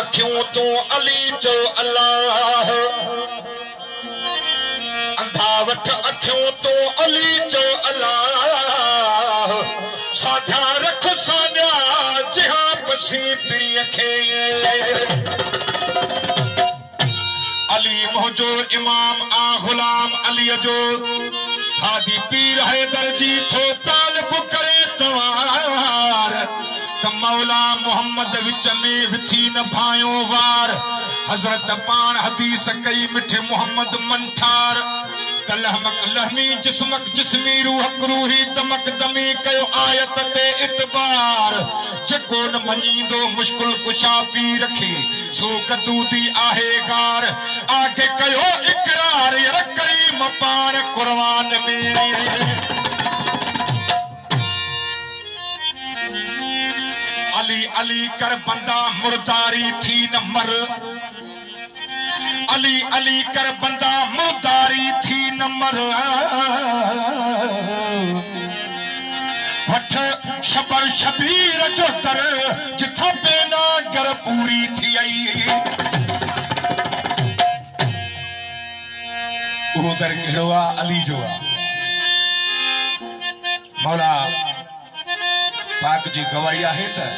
अखियों तो अली जो अल्लाह अंधा वठ अखियों तो अली जो अल्लाह साधा रख सान्या जिहा बसी पिरी खे अली मोजो इमाम आ गुलाम अली जो हादी पीर हैदर जी थो तालिब करे तवार त मौला मोहम्मद विच में विथी न भायो वार हजरत पान हदीस कई मिठे मोहम्मद मंठार तलहमक लहमी जिस्मक जिस्मी रूहक रूही दमक दमी कयो आयत ते इतबार जको न मनींदो मुश्किल कुशा पी रखे सो कदूदी आहे गार आगे कयो इकरार यर करीम पान कुर्बान में अली अली कर बंदा मुर्दारी थी न मर अली अली कर बंदा मुर्दारी थी न मर वठ शबर शबीर जो दर जिथा बेना गर पूरी थी आई वो दर कहिड़ो आहे अली जो आहे मौला पाक जी गवाही आहे त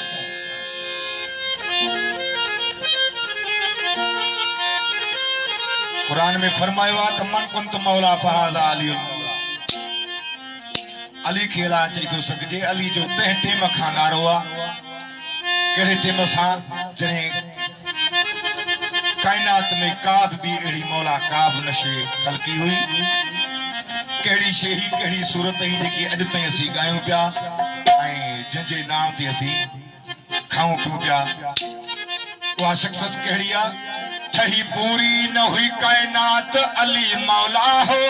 कुरान में फरमायो आहे त मन कुंत मौला फहाज़ा अली अली खे अला चई थो सघिजे अली जो तंहिं टेम खां नारो आहे कहिड़े टेम सां जॾहिं काइनात में का भी अड़ी मौला का भी नशे खलकी हुई कहिड़ी शे ही कहिड़ी सूरत ही जेकी अॼु ताईं असीं ॻायूं पिया ऐं जंहिंजे नाम ते असीं खाऊं पियूं पिया उहा शख़्सियत कहिड़ी आहे ठही पूरी न हुई काइनात अली मौला हो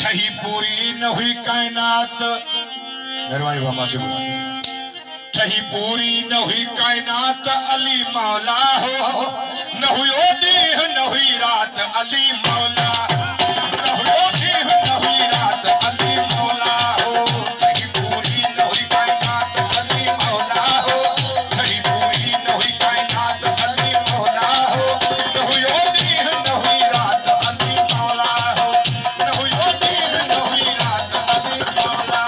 ठही पूरी न हुई काइनात मेहरबानी बाबा शुक्रिया ठही पूरी न हुई कायनात अली मौला हो न हुयो ॾींह न हुई रात अली मौला न हुयो ॾींह न हुई रात अली मौला हो ठही पूरी न हुई कायनात अली मौला हो ठही पूरी न हुई कायनात अली मौला हो न हुयो ॾींह न हुई रात अली मौला हो न हुयो ॾींह न हुई रात अली मौला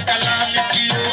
कलाम थियो